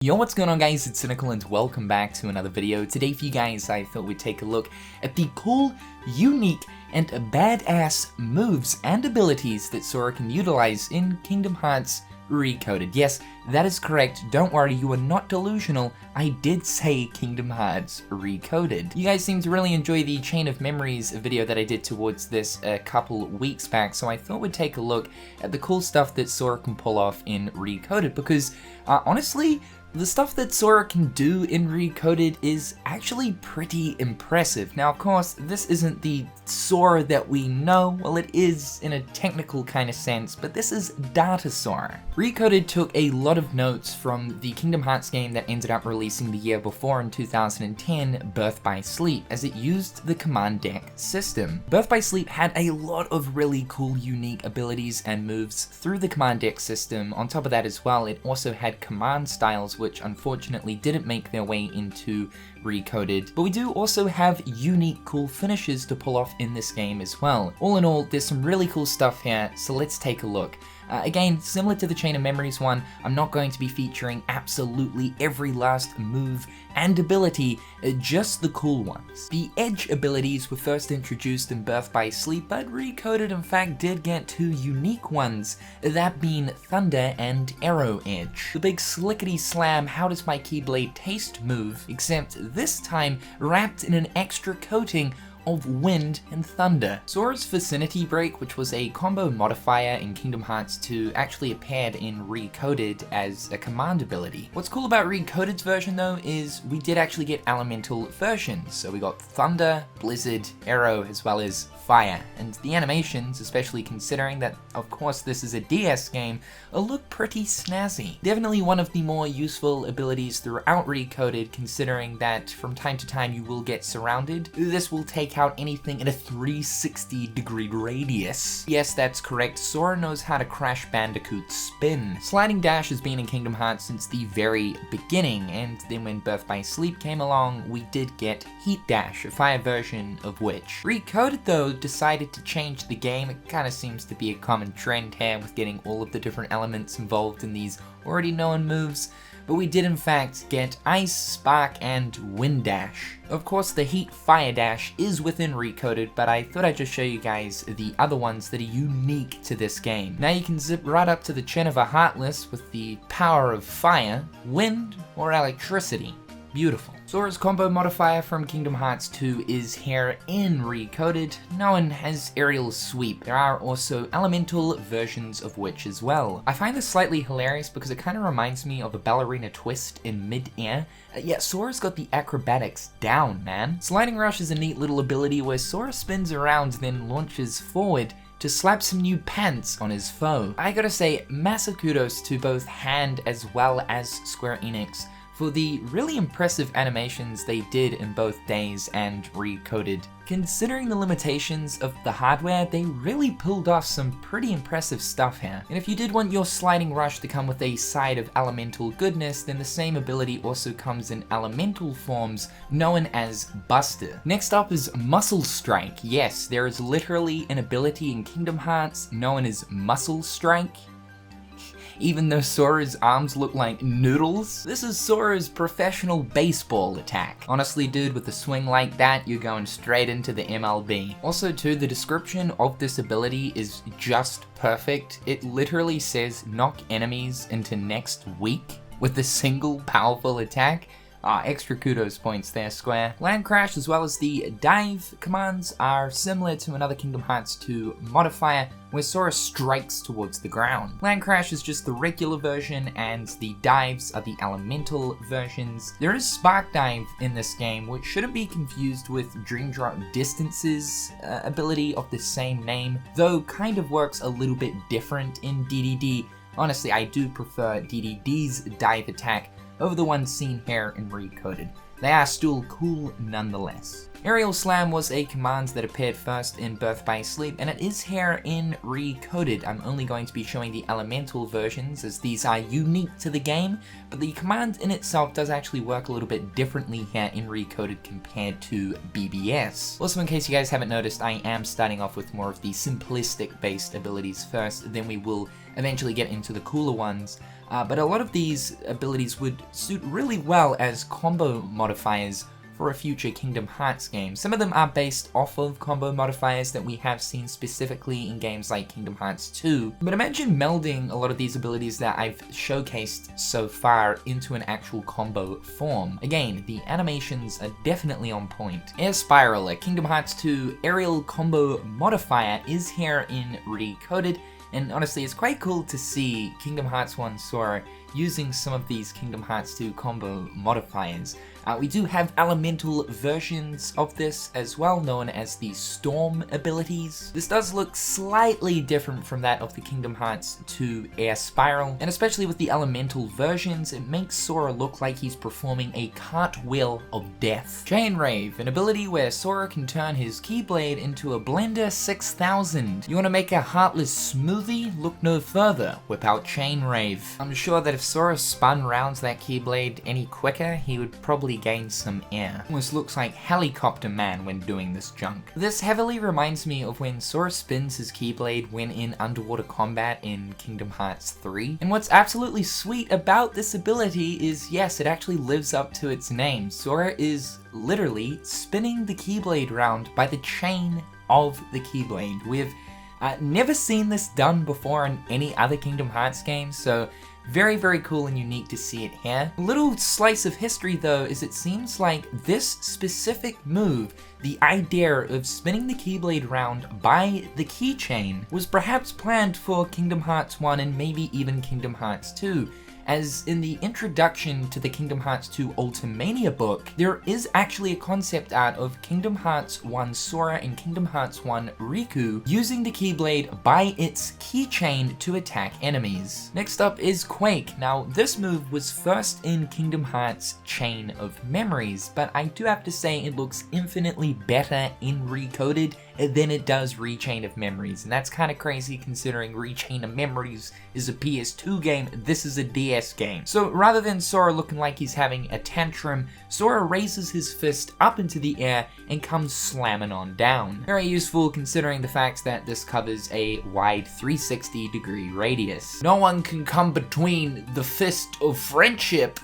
Yo, what's going on guys, it's Icicle and welcome back to another video. Today for you guys, I thought we'd take a look at the cool, unique, and badass moves and abilities that Sora can utilize in Kingdom Hearts Recoded. Yes, that is correct, don't worry, you are not delusional, I did say Kingdom Hearts Recoded. You guys seem to really enjoy the Chain of Memories video that I did towards this a couple weeks back, so I thought we'd take a look at the cool stuff that Sora can pull off in Recoded, because honestly, the stuff that Sora can do in Recoded is actually pretty impressive. Now, of course, this isn't the Sora that we know. Well, it is in a technical kind of sense, but this is Data Sora. Recoded took a lot of notes from the Kingdom Hearts game that ended up releasing the year before in 2010, Birth by Sleep, as it used the command deck system. Birth by Sleep had a lot of really cool, unique abilities and moves through the command deck system. On top of that as well, it also had command styles which unfortunately didn't make their way into Recoded, but we do also have unique cool finishes to pull off in this game as well. All in all, there's some really cool stuff here, so let's take a look. Again, similar to the Chain of Memories one, I'm not going to be featuring absolutely every last move and ability, just the cool ones. The Edge abilities were first introduced in Birth by Sleep, but Recoded in fact did get two unique ones, that being Thunder and Arrow Edge. The big slickety slam how does my Keyblade taste move, except this time wrapped in an extra coating of wind and thunder. Sora's Vicinity Break, which was a combo modifier in Kingdom Hearts 2, actually appeared in Recoded as a command ability. What's cool about Recoded's version though is we did actually get elemental versions, so we got Thunder, Blizzard, Arrow, as well as Fire, and the animations, especially considering that of course this is a DS game, look pretty snazzy. Definitely one of the more useful abilities throughout Recoded, considering that from time to time you will get surrounded. This will take out anything in a 360-degree radius. Yes, that's correct, Sora knows how to Crash Bandicoot spin. Sliding Dash has been in Kingdom Hearts since the very beginning, and then when Birth by Sleep came along, we did get Heat Dash, a fire version of which. Recoded though decided to change the game. It kind of seems to be a common trend here with getting all of the different elements involved in these already known moves, but we did in fact get Ice, Spark, and Wind Dash. Of course, the Heat Fire Dash is within Recoded, but I thought I'd just show you guys the other ones that are unique to this game. Now you can zip right up to the chin of a Heartless with the power of fire, wind, or electricity. Beautiful. Sora's combo modifier from Kingdom Hearts 2 is here in Recoded, known as Aerial Sweep. There are also elemental versions of which as well. I find this slightly hilarious because it kind of reminds me of a ballerina twist in mid-air. Yeah, Sora's got the acrobatics down, man. Sliding Rush is a neat little ability where Sora spins around then launches forward to slap some new pants on his foe. I gotta say, massive kudos to both Hand as well as Square Enix for the really impressive animations they did in both Days and Recoded. Considering the limitations of the hardware, they really pulled off some pretty impressive stuff here. And if you did want your Sliding Rush to come with a side of elemental goodness, then the same ability also comes in elemental forms known as Buster. Next up is Muscle Strike. Yes, there is literally an ability in Kingdom Hearts known as Muscle Strike. Even though Sora's arms look like noodles. This is Sora's professional baseball attack. Honestly, dude, with a swing like that, you're going straight into the MLB. Also too, the description of this ability is just perfect. It literally says knock enemies into next week with a single powerful attack. Extra kudos points there, Square. Land Crash as well as the dive commands are similar to another Kingdom Hearts 2 modifier where Sora strikes towards the ground. Land Crash is just the regular version and the dives are the elemental versions. There is Spark Dive in this game, which shouldn't be confused with Dream Drop Distance's ability of the same name, though kind of works a little bit different in DDD. Honestly, I do prefer DDD's dive attack over the ones seen here in Recoded. They are still cool nonetheless. Aerial Slam was a command that appeared first in Birth by Sleep, and it is here in Recoded. I'm only going to be showing the elemental versions as these are unique to the game, but the command in itself does actually work a little bit differently here in Recoded compared to BBS. Also, in case you guys haven't noticed, I am starting off with more of the simplistic based abilities first, then we will eventually get into the cooler ones. But a lot of these abilities would suit really well as combo modifiers for a future Kingdom Hearts game. Some of them are based off of combo modifiers that we have seen specifically in games like Kingdom Hearts 2, but imagine melding a lot of these abilities that I've showcased so far into an actual combo form. Again, the animations are definitely on point. Air Spiral, a Kingdom Hearts 2 aerial combo modifier, is here in Recoded, and honestly it's quite cool to see Kingdom Hearts 1 Sora using some of these Kingdom Hearts 2 combo modifiers. We do have elemental versions of this as well, known as the Storm abilities. This does look slightly different from that of the Kingdom Hearts 2 Air Spiral, and especially with the elemental versions, it makes Sora look like he's performing a cartwheel of death. Chain Rave, an ability where Sora can turn his Keyblade into a Blender 6000. You want to make a heartless smoothie? Look no further. Whip out Chain Rave. I'm sure that if Sora spun round that Keyblade any quicker, he would probably gain some air. Almost looks like Helicopter Man when doing this junk. This heavily reminds me of when Sora spins his Keyblade when in underwater combat in Kingdom Hearts 3. And what's absolutely sweet about this ability is, yes, it actually lives up to its name. Sora is literally spinning the Keyblade round by the chain of the Keyblade. We've never seen this done before in any other Kingdom Hearts game, so very, very cool and unique to see it here. A little slice of history though is it seems like this specific move, the idea of spinning the Keyblade round by the keychain, was perhaps planned for Kingdom Hearts 1 and maybe even Kingdom Hearts 2. As in the introduction to the Kingdom Hearts 2 Ultimania book, there is actually a concept art of Kingdom Hearts 1 Sora and Kingdom Hearts 1 Riku using the Keyblade by its keychain to attack enemies. Next up is Quake. Now, this move was first in Kingdom Hearts Chain of Memories, but I do have to say it looks infinitely better in Recoded than it does Rechain of Memories, and that's kind of crazy considering Rechain of Memories is a PS2 game, this is a DS game. So rather than Sora looking like he's having a tantrum, Sora raises his fist up into the air and comes slamming on down. Very useful considering the fact that this covers a wide 360-degree radius. No one can come between the fist of friendship.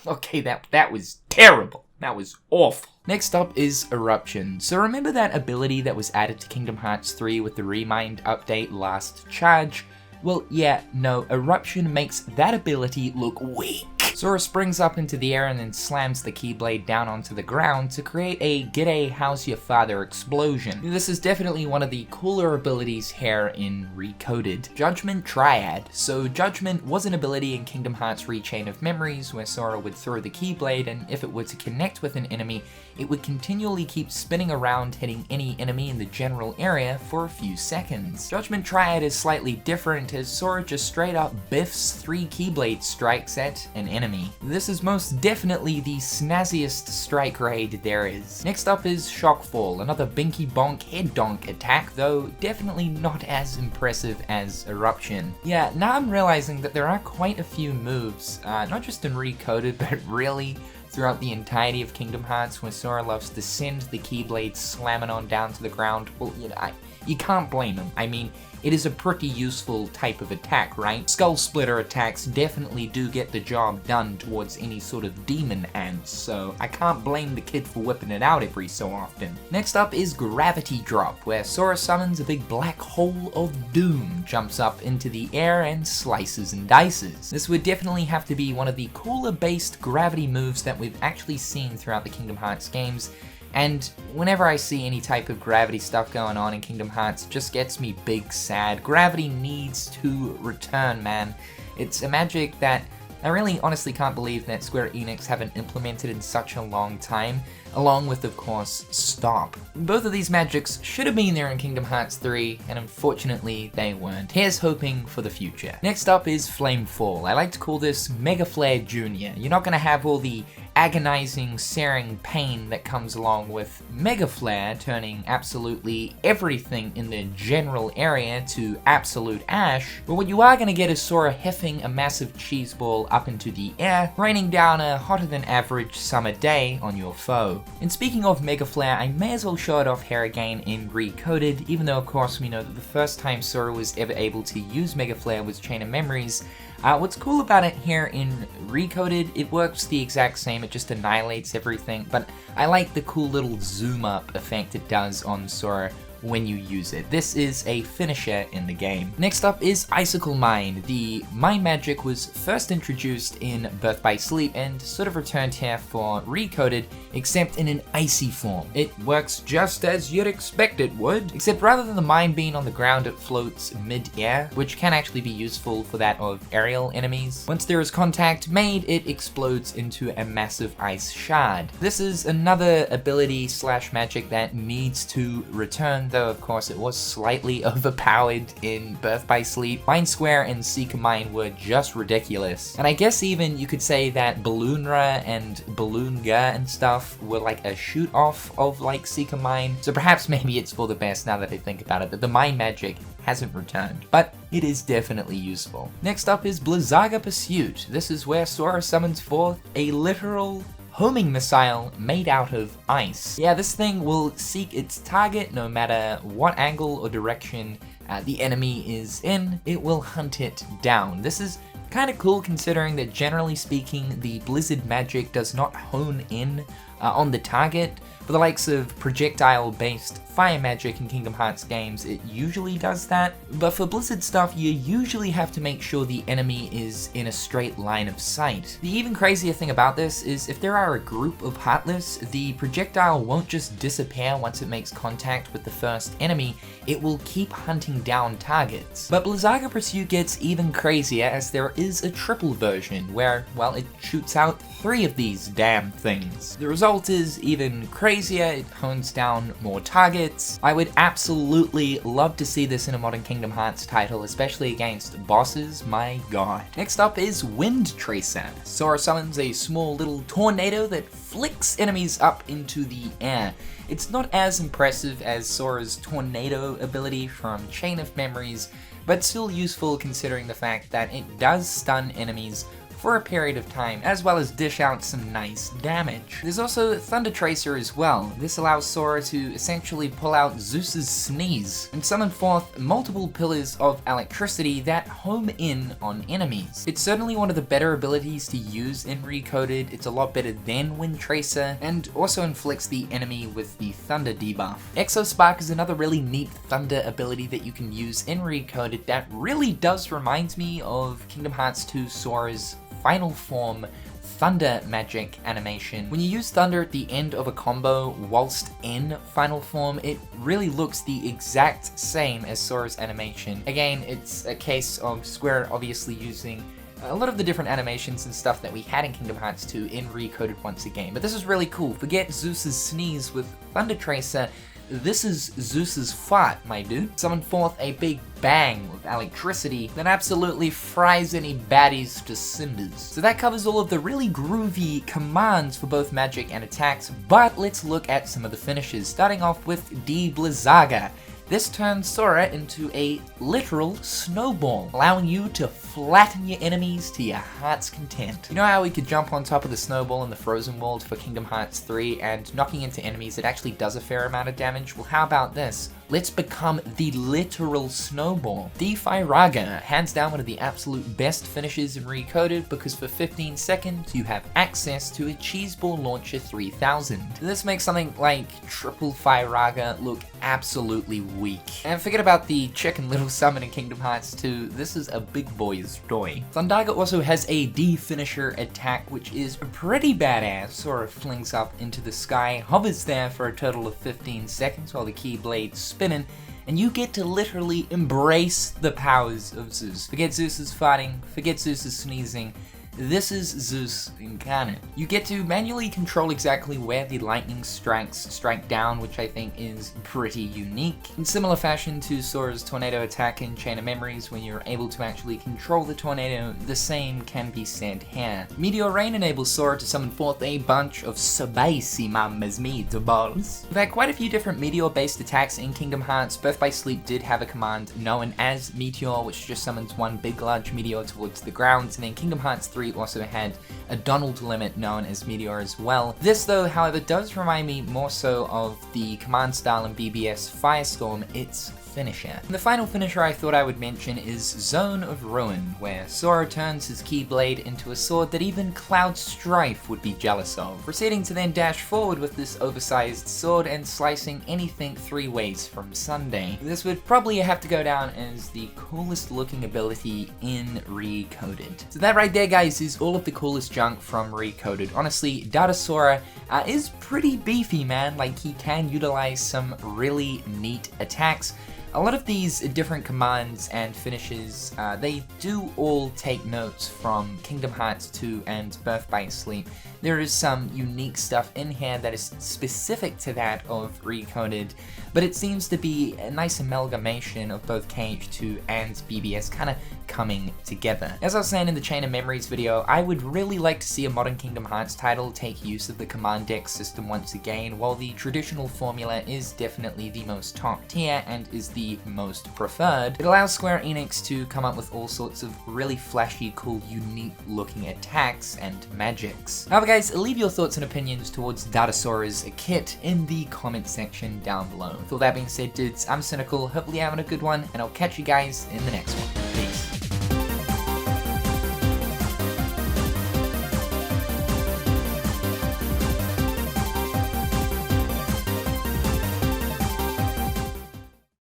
Okay, that was terrible. That was awful. Next up is Eruption. So remember that ability that was added to Kingdom Hearts 3 with the Remind update Last Charge? Well, yeah, no, Eruption makes that ability look weak. Sora springs up into the air and then slams the Keyblade down onto the ground to create a "G'day, how's your father" explosion. This is definitely one of the cooler abilities here in Recoded. Judgement Triad. So Judgment was an ability in Kingdom Hearts Rechain of Memories where Sora would throw the Keyblade, and if it were to connect with an enemy, it would continually keep spinning around, hitting any enemy in the general area for a few seconds. Judgement Triad is slightly different as Sora just straight up biffs 3 Keyblade strikes at an enemy. This is most definitely the snazziest strike raid there is. Next up is Shockfall, another binky bonk head donk attack, though definitely not as impressive as Eruption. Yeah, now I'm realizing that there are quite a few moves, not just in Recoded, but really throughout the entirety of Kingdom Hearts where Sora loves to send the Keyblade slamming on down to the ground. Well, you know, you can't blame him. I mean, it is a pretty useful type of attack, right? Skull Splitter attacks definitely do get the job done towards any sort of demon ants, so I can't blame the kid for whipping it out every so often. Next up is Gravity Drop, where Sora summons a big black hole of doom, jumps up into the air, and slices and dices. This would definitely have to be one of the cooler based gravity moves that we've actually seen throughout the Kingdom Hearts games. And whenever I see any type of gravity stuff going on in Kingdom Hearts, it just gets me big sad. Gravity needs to return, man. It's a magic that I really honestly can't believe that Square Enix haven't implemented in such a long time, along with, of course, Stop. Both of these magics should have been there in Kingdom Hearts 3, and unfortunately they weren't. Here's hoping for the future. Next up is Flamefall. I like to call this Mega Flare Jr. You're not going to have all the agonizing, searing pain that comes along with Mega Flare, turning absolutely everything in the general area to absolute ash. But what you are going to get is Sora heffing a massive cheese ball up into the air, raining down a hotter than average summer day on your foe. And speaking of Mega Flare, I may as well show it off here again in Recoded, even though of course we know that the first time Sora was ever able to use Mega Flare was Chain of Memories. What's cool about it here in Recoded, it works the exact same, it just annihilates everything, but I like the cool little zoom up effect it does on Sora when you use it. This is a finisher in the game. Next up is Icicle Mine. The mine magic was first introduced in Birth by Sleep and sort of returned here for Recoded, except in an icy form. It works just as you'd expect it would, except rather than the mine being on the ground, it floats mid-air, which can actually be useful for that of aerial enemies. Once there is contact made, it explodes into a massive ice shard. This is another ability slash magic that needs to return, though of course it was slightly overpowered in Birth by Sleep. Mine Square and Icicle Mine were just ridiculous. And I guess even you could say that Balloonra and Balloonga and stuff were like a shoot off of like Icicle Mine. So perhaps maybe it's for the best now that I think about it, that the mine magic hasn't returned, but it is definitely useful. Next up is Blizzaga Pursuit. This is where Sora summons forth a literal homing missile made out of ice. Yeah, this thing will seek its target no matter what angle or direction the enemy is in, it will hunt it down. This is kind of cool considering that generally speaking the Blizzard magic does not hone in on the target. For the likes of projectile-based fire magic in Kingdom Hearts games, it usually does that, but for Blizzard stuff, you usually have to make sure the enemy is in a straight line of sight. The even crazier thing about this is if there are a group of Heartless, the projectile won't just disappear once it makes contact with the first enemy, it will keep hunting down targets. But Blizzaga Pursuit gets even crazier as there is a triple version where, well, it shoots out 3 of these damn things. The result is even crazier, it hones down more targets. I would absolutely love to see this in a modern Kingdom Hearts title, especially against bosses, my god. Next up is Windtree Sound. Sora summons a small little tornado that flicks enemies up into the air. It's not as impressive as Sora's tornado ability from Chain of Memories, but still useful considering the fact that it does stun enemies for a period of time, as well as dish out some nice damage. There's also Thunder Tracer as well. This allows Sora to essentially pull out Zeus's sneeze and summon forth multiple pillars of electricity that home in on enemies. It's certainly one of the better abilities to use in Recoded. It's a lot better than Wind Tracer, and also inflicts the enemy with the Thunder debuff. Exospark is another really neat Thunder ability that you can use in Recoded that really does remind me of Kingdom Hearts 2 Sora's Final Form Thunder magic animation. When you use Thunder at the end of a combo whilst in Final Form, it really looks the exact same as Sora's animation. Again, it's a case of Square obviously using a lot of the different animations and stuff that we had in Kingdom Hearts 2 in Recoded once again. But this is really cool. Forget Zeus's sneeze with Thunder Tracer. This is Zeus's fart, my dude. Summon forth a big bang with electricity that absolutely fries any baddies to cinders. So that covers all of the really groovy commands for both magic and attacks, but let's look at some of the finishes, starting off with Dblizzaga. This turns Sora into a literal snowball, allowing you to flatten your enemies to your heart's content. You know how we could jump on top of the snowball in the frozen world for Kingdom Hearts 3 and knocking into enemies it actually does a fair amount of damage? Well, how about this? Let's become the literal snowball. Defyraga, hands down one of the absolute best finishes in Recoded, because for 15 seconds you have access to a Cheeseball Launcher 3000. This makes something like Triple Fyraga look absolutely weak. And forget about the Chicken Little summon in Kingdom Hearts 2, this is a big boy's toy. Thundaga also has a D-finisher attack, which is pretty badass. Sora flings up into the sky, hovers there for a total of 15 seconds while the Keyblade spinning, and you get to literally embrace the powers of Zeus. Forget Zeus's farting, forget Zeus's sneezing, this is Zeus incarnate. You get to manually control exactly where the lightning strikes strike down, which I think is pretty unique. In similar fashion to Sora's tornado attack in Chain of Memories, when you're able to actually control the tornado, the same can be said here. Meteor Rain enables Sora to summon forth a bunch of spicy mammas meatballs. We've had quite a few different meteor-based attacks in Kingdom Hearts. Birth by Sleep did have a command known as Meteor, which just summons one big large meteor towards the ground, and then Kingdom Hearts 3 also had a Donald limit known as Meteor as well. This though, however, does remind me more so of the command style in BBS Firestorm, its finisher. And the final finisher I thought I would mention is Zone of Ruin, where Sora turns his Keyblade into a sword that even Cloud Strife would be jealous of, proceeding to then dash forward with this oversized sword and slicing anything 3 ways from Sunday. This would probably have to go down as the coolest looking ability in Recoded. So that right there, guys, is all of the coolest junk from Recoded. Honestly, Data Sora is pretty beefy, man. Like, he can utilize some really neat attacks. A lot of these different commands and finishes, they do all take notes from Kingdom Hearts 2 and Birth by Sleep. There is some unique stuff in here that is specific to that of Recoded, but it seems to be a nice amalgamation of both KH2 and BBS kind of coming together. As I was saying in the Chain of Memories video, I would really like to see a modern Kingdom Hearts title take use of the command deck system once again. While the traditional formula is definitely the most top tier and is the most preferred, it allows Square Enix to come up with all sorts of really flashy, cool, unique looking attacks and magics. However, guys, leave your thoughts and opinions towards Data Sora's kit in the comment section down below. With all that being said, dudes, I'm Cynical, hopefully you're having a good one, and I'll catch you guys in the next one. Peace.